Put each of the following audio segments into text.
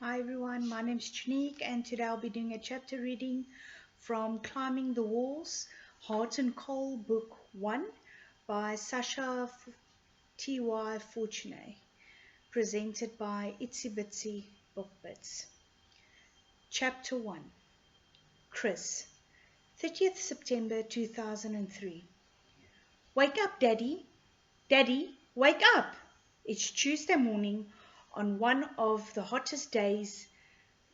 Hi everyone, my name is Chanique and today I'll be doing a chapter reading from Climbing the Walls, Hart and Cole, book 1 by Sacha T.Y. Fortuné, presented by Itsy Bitsy Book Bits. Chapter 1, Chris, 30th September 2003. Wake up, Daddy! Daddy, wake up! It's Tuesday morning on one of the hottest days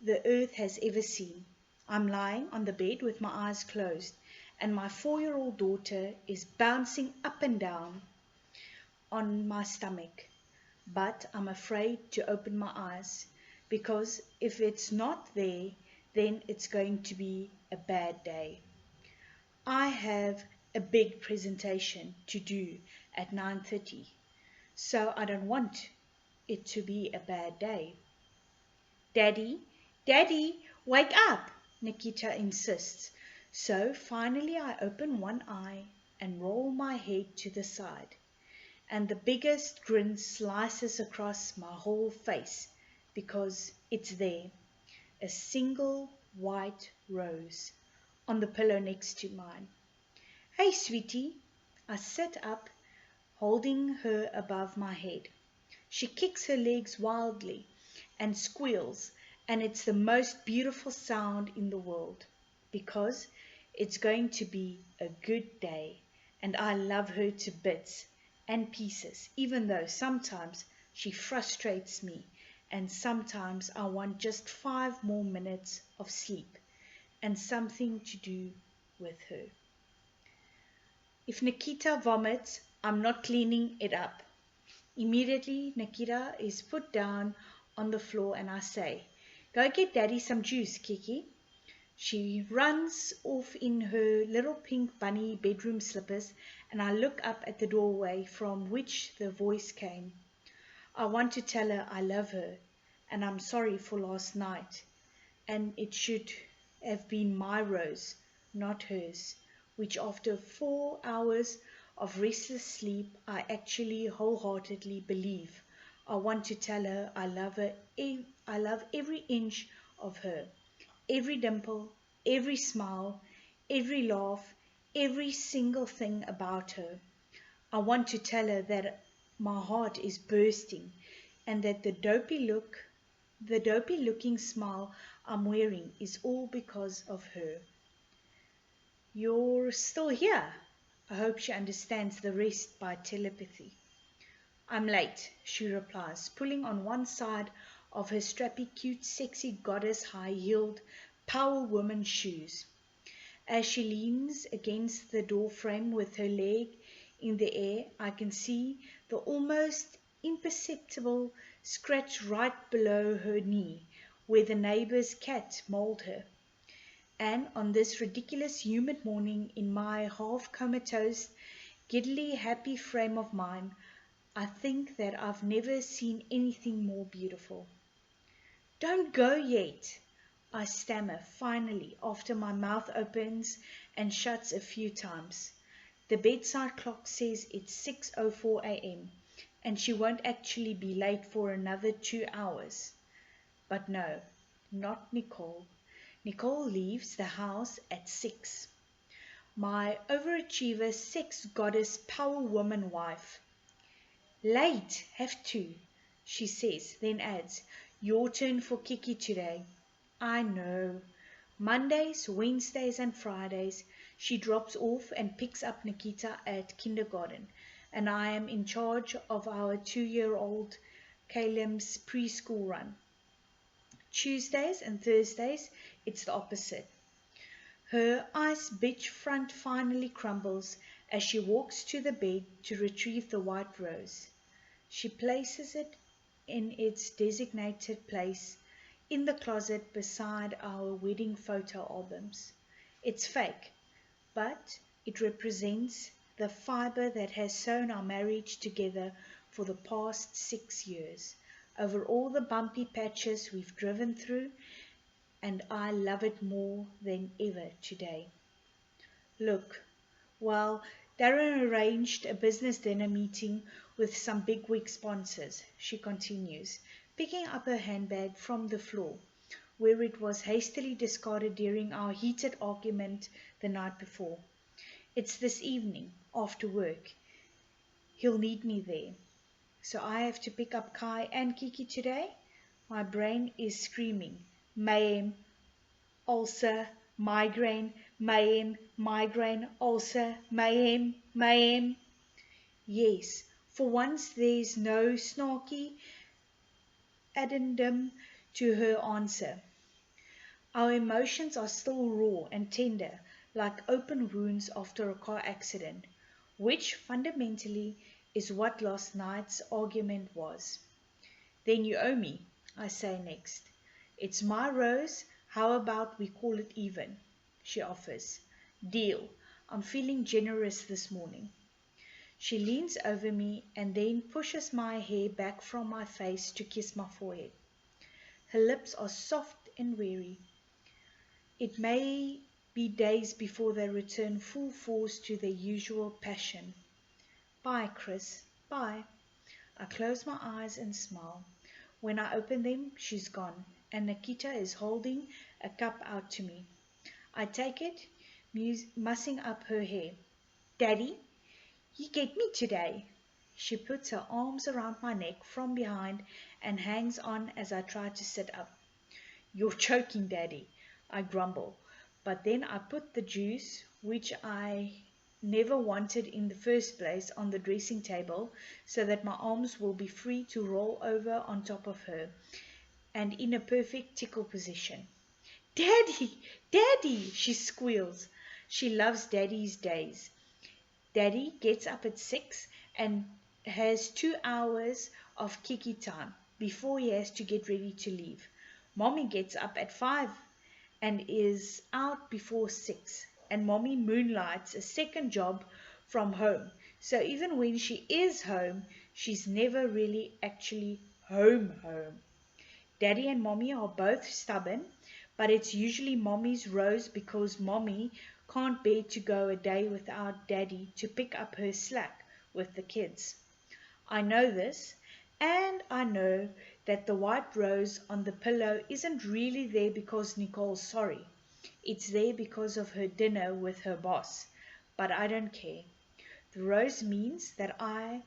the earth has ever seen. I'm lying on the bed with my eyes closed, and my 4-year-old daughter is bouncing up and down on my stomach. But I'm afraid to open my eyes, because if it's not there, then it's going to be a bad day. I have a big presentation to do at 9:30, so I don't want it to be a bad day. Daddy, Daddy, wake up, Nikita insists. So finally I open one eye and roll my head to the side, and the biggest grin slices across my whole face because it's there, a single white rose on the pillow next to mine. Hey, sweetie. I sit up, holding her above my head. She kicks her legs wildly and squeals, and it's the most beautiful sound in the world, because it's going to be a good day, and I love her to bits and pieces, even though sometimes she frustrates me, and sometimes I want just 5 more minutes of sleep and something to do with her. If Nikita vomits, I'm not cleaning it up. Immediately, Nikita is put down on the floor and I say, "Go get Daddy some juice, Kiki." She runs off in her little pink bunny bedroom slippers, and I look up at the doorway from which the voice came. I want to tell her I love her, and I'm sorry for last night, and it should have been my rose, not hers, which after 4 hours of restless sleep I actually wholeheartedly believe. I want to tell her I love her. I love every inch of her, every dimple, every smile, every laugh, every single thing about her. I want to tell her that my heart is bursting and that the dopey looking smile I'm wearing is all because of her. You're still here. I hope she understands the rest by telepathy. I'm late, she replies, pulling on one side of her strappy, cute, sexy goddess high-heeled power woman shoes. As she leans against the door frame with her leg in the air, I can see the almost imperceptible scratch right below her knee, where the neighbor's cat mauled her. And on this ridiculous humid morning, in my half-comatose, giddily happy frame of mind, I think that I've never seen anything more beautiful. "Don't go yet," I stammer finally, after my mouth opens and shuts a few times. The bedside clock says it's 6:04 a.m. and she won't actually be late for another 2 hours. But no, not Nicole. Nicole leaves the house at 6. My overachiever, sex goddess, power woman wife. "Late, have to," she says, then adds, "Your turn for Kiki today." I know. Mondays, Wednesdays and Fridays she drops off and picks up Nikita at kindergarten, and I am in charge of our 2-year-old Caleb's preschool run. Tuesdays and Thursdays it's the opposite. Her ice bitch front finally crumbles as she walks to the bed to retrieve the white rose. She places it in its designated place in the closet beside our wedding photo albums. It's fake, but it represents the fiber that has sewn our marriage together for the past 6 years, over all the bumpy patches we've driven through, and I love it more than ever today. Look, well, Darren arranged a business dinner meeting with some bigwig sponsors, she continues, picking up her handbag from the floor, where it was hastily discarded during our heated argument the night before. It's this evening, after work. He'll need me there. So I have to pick up Kai and Kiki today? My brain is screaming. Mayhem, ulcer, migraine, mayhem, migraine, ulcer, mayhem, mayhem. Yes, for once there's no snarky addendum to her answer. Our emotions are still raw and tender, like open wounds after a car accident, which fundamentally is what last night's argument was. Then you owe me, I say next. It's my rose, how about we call it even? She offers. Deal, I'm feeling generous this morning. She leans over me and then pushes my hair back from my face to kiss my forehead. Her lips are soft and weary. It may be days before they return full force to their usual passion. Bye, Chris. Bye. I close my eyes and smile. When I open them, she's gone, and Nikita is holding a cup out to me. I take it, mussing up her hair. Daddy, you get me today. She puts her arms around my neck from behind and hangs on as I try to sit up. You're choking, Daddy, I grumble. But then I put the juice, which I never wanted in the first place, on the dressing table so that my arms will be free to roll over on top of her and in a perfect tickle position. Daddy, Daddy, she squeals. She loves Daddy's days. Daddy gets up at 6 and has 2 hours of Kiki time before he has to get ready to leave. Mommy gets up at 5 and is out before 6. And Mommy moonlights a second job from home. So even when she is home, she's never really actually home. Daddy and Mommy are both stubborn, but it's usually Mommy's rose because Mommy can't bear to go a day without Daddy to pick up her slack with the kids. I know this, and I know that the white rose on the pillow isn't really there because Nicole's sorry. It's there because of her dinner with her boss, but I don't care. The rose means that I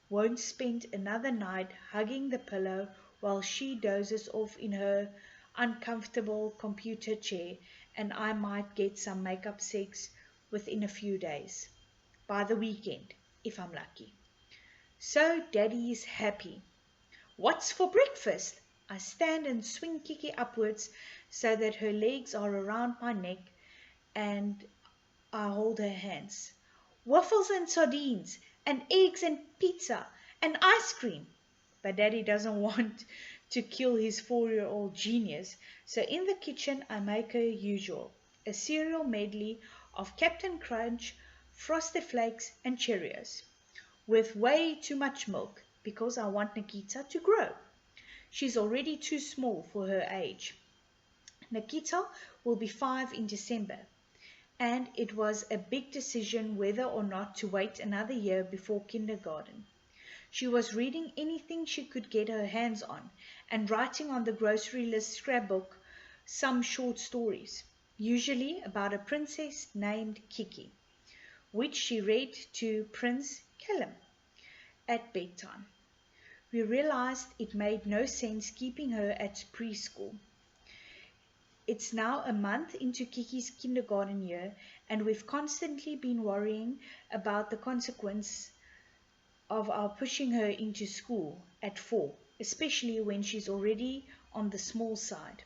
won't spend another night hugging the pillow while she dozes off in her uncomfortable computer chair, and I might get some makeup sex within a few days. By the weekend, if I'm lucky. So Daddy is happy. What's for breakfast? I stand and swing Kiki upwards so that her legs are around my neck and I hold her hands. Waffles and sardines and eggs and pizza and ice cream. But Daddy doesn't want to kill his 4-year-old genius, so in the kitchen I make her usual, a cereal medley of Captain Crunch, Frosted Flakes and Cheerios, with way too much milk because I want Nikita to grow. She's already too small for her age. Nikita will be 5 in December, and it was a big decision whether or not to wait another year before kindergarten. She was reading anything she could get her hands on and writing on the grocery list scrapbook some short stories, usually about a princess named Kiki, which she read to Prince Callum at bedtime. We realized it made no sense keeping her at preschool. It's now a month into Kiki's kindergarten year, and we've constantly been worrying about the consequence of our pushing her into school at 4, especially when she's already on the small side.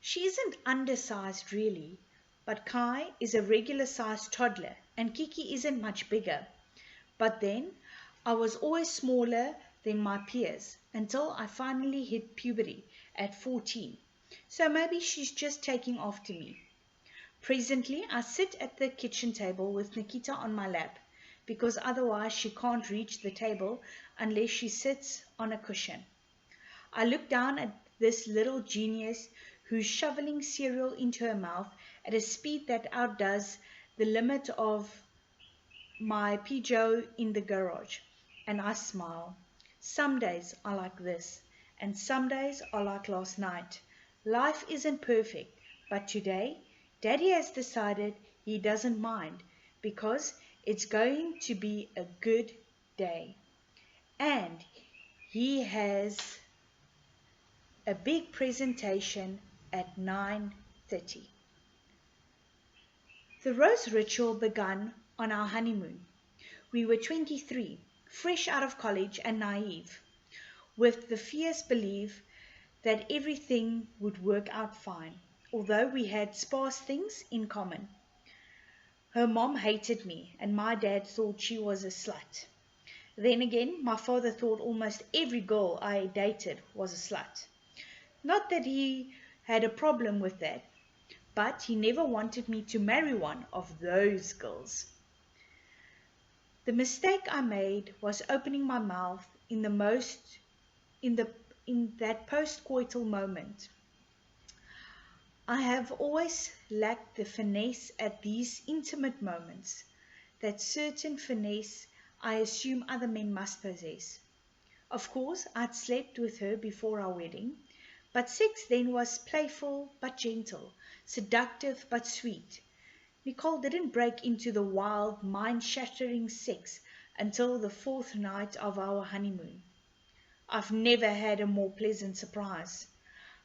She isn't undersized really, but Kai is a regular-sized toddler, and Kiki isn't much bigger. But then, I was always smaller than my peers until I finally hit puberty at 14. So maybe she's just taking after me. Presently, I sit at the kitchen table with Nikita on my lap, because otherwise she can't reach the table unless she sits on a cushion. I look down at this little genius who's shoveling cereal into her mouth at a speed that outdoes the limit of my Peugeot in the garage, and I smile. Some days are like this, and some days are like last night. Life isn't perfect, but today, Daddy has decided he doesn't mind because it's going to be a good day. And he has a big presentation at 9:30. The rose ritual began on our honeymoon. We were 23, fresh out of college and naive, with the fierce belief that everything would work out fine, although we had sparse things in common. Her mom hated me, and my dad thought she was a slut. Then again, my father thought almost every girl I dated was a slut. Not that he had a problem with that, but he never wanted me to marry one of those girls. The mistake I made was opening my mouth in the in that post-coital moment. I have always lacked the finesse at these intimate moments, that certain finesse I assume other men must possess. Of course, I'd slept with her before our wedding, but sex then was playful but gentle, seductive but sweet. Nicole didn't break into the wild, mind-shattering sex until the fourth night of our honeymoon. I've never had a more pleasant surprise.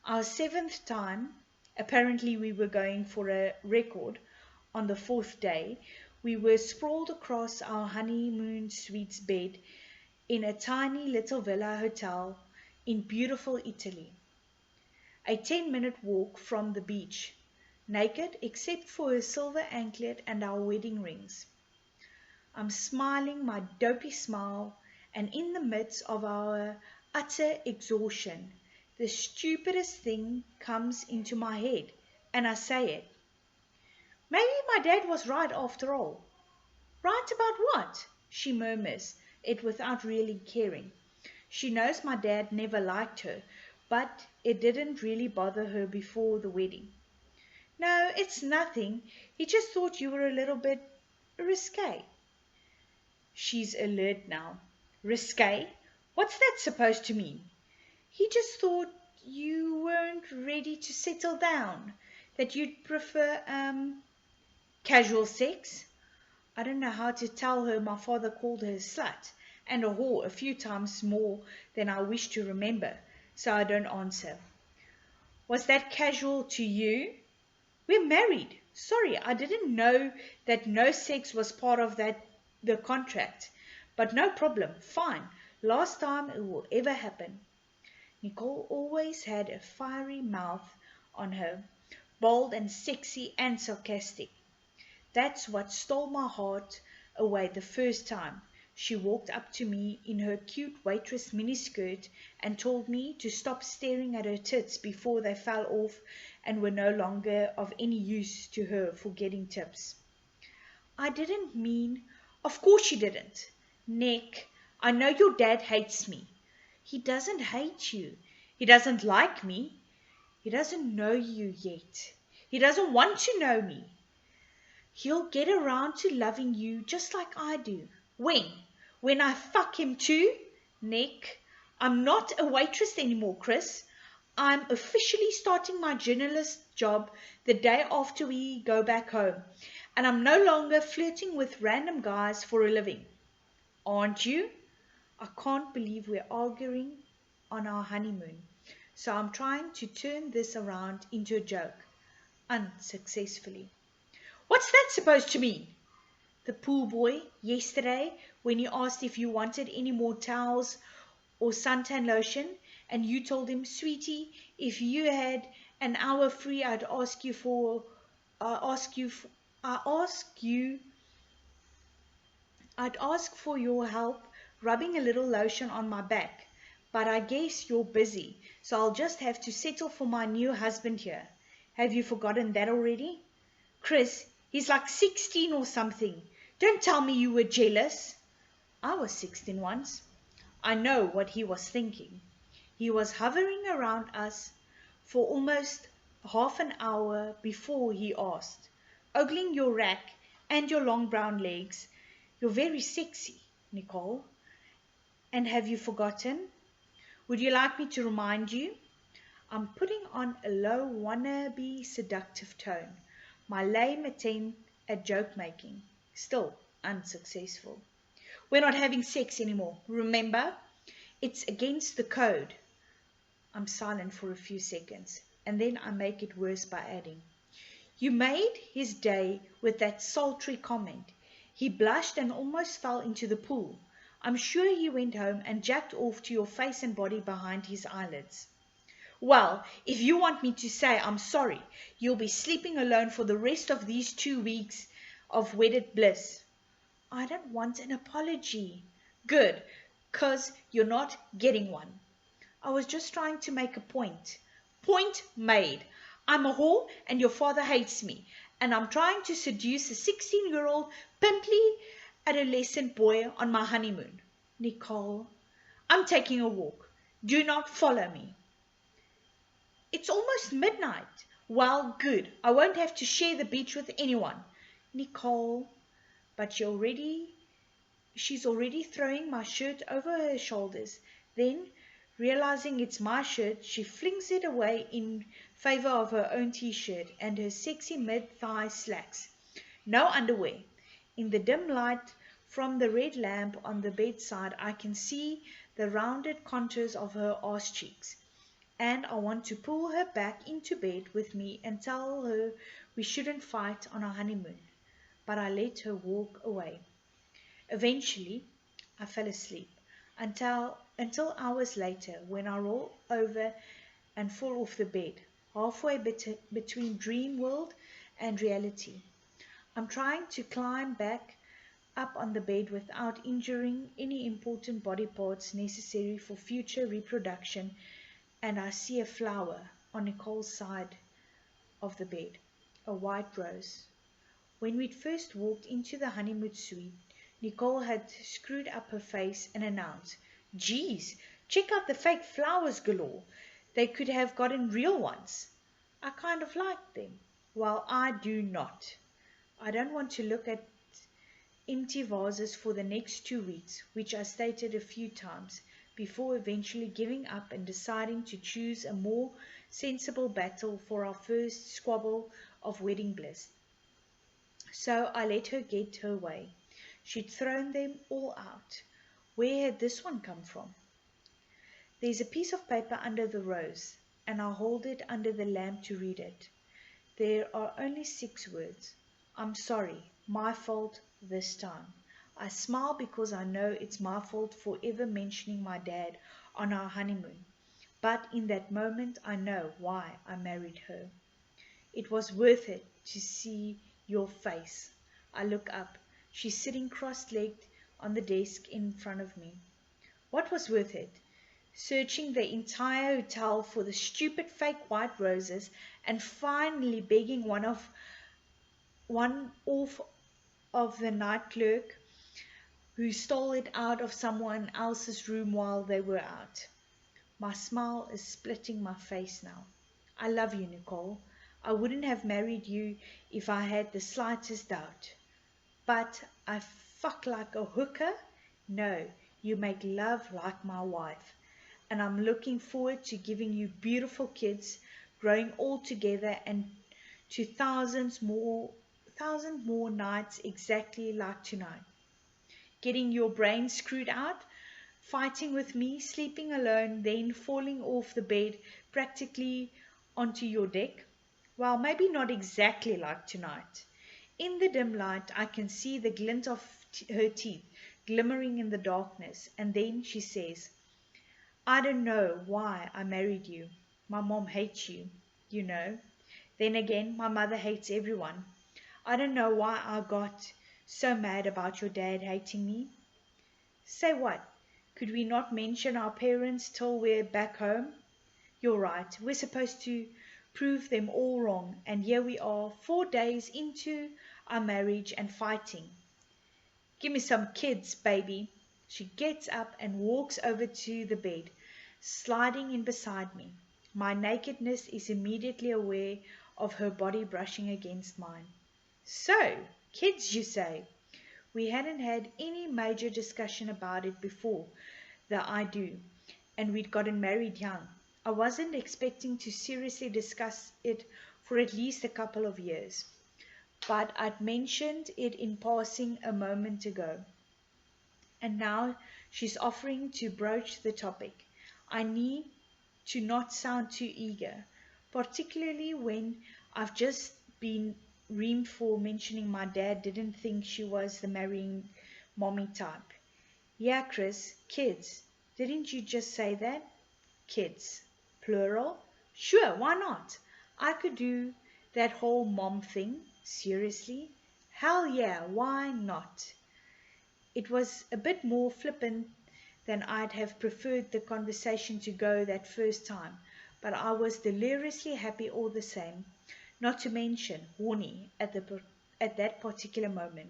Our seventh time, apparently we were going for a record, on the fourth day, we were sprawled across our honeymoon suite's bed in a tiny little villa hotel in beautiful Italy, a 10-minute walk from the beach, naked except for her silver anklet and our wedding rings. I'm smiling my dopey smile, and in the midst of our utter exhaustion, the stupidest thing comes into my head, and I say it. Maybe my dad was right after all. Right about what? She murmurs it without really caring. She knows my dad never liked her, but it didn't really bother her before the wedding. No, it's nothing. He just thought you were a little bit risque. She's alert now. Risque? What's that supposed to mean? He just thought you weren't ready to settle down, that you'd prefer, casual sex. I don't know how to tell her my father called her a slut and a whore a few times more than I wish to remember, so I don't answer. Was that casual to you? We're married. Sorry, I didn't know that no sex was part of the contract. But no problem. Fine. Last time it will ever happen. Nicole always had a fiery mouth on her, bold and sexy and sarcastic. That's what stole my heart away the first time. She walked up to me in her cute waitress miniskirt and told me to stop staring at her tits before they fell off and were no longer of any use to her for getting tips. I didn't mean... Of course you didn't. Nick, I know your dad hates me. He doesn't hate you. He doesn't like me. He doesn't know you yet. He doesn't want to know me. He'll get around to loving you just like I do. When? When I fuck him too? Nick, I'm not a waitress anymore, Chris. I'm officially starting my journalist job the day after we go back home. And I'm no longer flirting with random guys for a living. Aren't you? I can't believe we're arguing on our honeymoon. So I'm trying to turn this around into a joke. Unsuccessfully. What's that supposed to mean? The pool boy, yesterday, when you asked if you wanted any more towels or suntan lotion, and you told him, sweetie, if you had an hour free, I'd ask you, I'd ask for your help rubbing a little lotion on my back. But I guess you're busy, so I'll just have to settle for my new husband here. Have you forgotten that already? Chris, he's like 16 or something. Don't tell me you were jealous. I was 16 once. I know what he was thinking. He was hovering around us for almost half an hour before he asked, ogling your rack and your long brown legs. You're very sexy, Nicole. And have you forgotten? Would you like me to remind you? I'm putting on a low wannabe seductive tone, my lame attempt at joke making, still unsuccessful. We're not having sex anymore, remember? It's against the code. I'm silent for a few seconds, and then I make it worse by adding, you made his day with that sultry comment. He blushed and almost fell into the pool. I'm sure he went home and jacked off to your face and body behind his eyelids. Well, if you want me to say I'm sorry, you'll be sleeping alone for the rest of these 2 weeks of wedded bliss. I don't want an apology. Good, 'cause you're not getting one. I was just trying to make a point. Point made. I'm a whore and your father hates me, and I'm trying to seduce a 16-year-old pimply adolescent boy on my honeymoon. Nicole, I'm taking a walk. Do not follow me. It's almost midnight. Well, good. I won't have to share the beach with anyone. Nicole, but she's already throwing my shirt over her shoulders. Then, realizing it's my shirt, she flings it away in favor of her own t-shirt and her sexy mid-thigh slacks. No underwear. In the dim light from the red lamp on the bedside, I can see the rounded contours of her arse cheeks. And I want to pull her back into bed with me and tell her we shouldn't fight on our honeymoon. But I let her walk away. Eventually, I fell asleep until hours later when I roll over and fall off the bed, halfway between dream world and reality. I'm trying to climb back up on the bed without injuring any important body parts necessary for future reproduction, and I see a flower on Nicole's side of the bed, a white rose. When we'd first walked into the honeymoon suite, Nicole had screwed up her face and announced, Geez, check out the fake flowers galore. They could have gotten real ones. I kind of like them. Well, I do not. I don't want to look at empty vases for the next 2 weeks, which I stated a few times, before eventually giving up and deciding to choose a more sensible battle for our first squabble of wedding bliss. So I let her get her way. She'd thrown them all out. Where had this one come from? There's a piece of paper under the rose, and I hold it under the lamp to read it. There are only 6 words. I'm sorry, my fault this time. I smile because I know it's my fault for ever mentioning my dad on our honeymoon. But in that moment, I know why I married her. It was worth it to see your face. I look up. She's sitting cross-legged on the desk in front of me. What was worth it? Searching the entire hotel for the stupid fake white roses and finally begging one off of the night clerk who stole it out of someone else's room while they were out. My smile is splitting my face now. I love you, Nicole. I wouldn't have married you if I had the slightest doubt. But I fuck like a hooker? No, you make love like my wife. And I'm looking forward to giving you beautiful kids, growing all together, and to thousand more nights exactly like tonight. Getting your brain screwed out, fighting with me, sleeping alone, then falling off the bed practically onto your deck. Well, maybe not exactly like tonight. In the dim light, I can see the glint of her teeth glimmering in the darkness, and then she says, I don't know why I married you. My mom hates you, you know. Then again, my mother hates everyone. I don't know why I got so mad about your dad hating me. Say what? Could we not mention our parents till we're back home? You're right. We're supposed to prove them all wrong, and here we are, 4 days into our marriage and fighting. Give me some kids, baby. She gets up and walks over to the bed, sliding in beside me. My nakedness is immediately aware of her body brushing against mine. So, kids, you say? We hadn't had any major discussion about it before the I do, and we'd gotten married young. I wasn't expecting to seriously discuss it for at least a couple of years, but I'd mentioned it in passing a moment ago, and now she's offering to broach the topic. I need to not sound too eager, particularly when I've just been reamed for mentioning my dad didn't think she was the marrying mommy type. Yeah, Chris, kids. Didn't you just say that? Kids. Plural? Sure, why not? I could do that whole mom thing. Seriously? Hell yeah, why not? It was a bit more flippant than I'd have preferred the conversation to go that first time, but I was deliriously happy all the same, not to mention horny at that particular moment.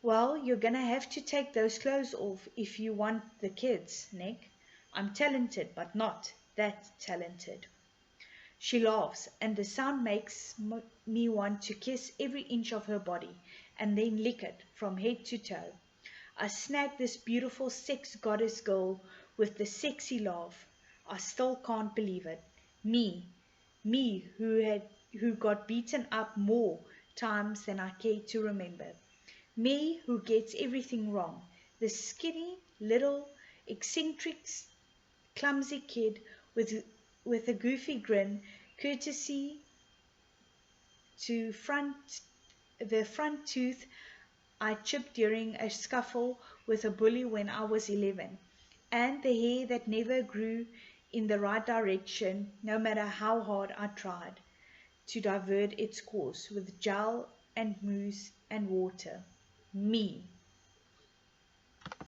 Well, you're gonna have to take those clothes off if you want the kids, Nick. I'm talented, but not that talented. She laughs, and the sound makes me want to kiss every inch of her body and then lick it from head to toe. I snagged this beautiful sex goddess girl with the sexy laugh. I still can't believe it. Me, me who got beaten up more times than I care to remember. Me who gets everything wrong. The skinny, little, eccentric, clumsy kid with a goofy grin, courtesy to the front tooth I chipped during a scuffle with a bully when I was 11, and the hair that never grew in the right direction, no matter how hard I tried to divert its course with gel and mousse and water. Me.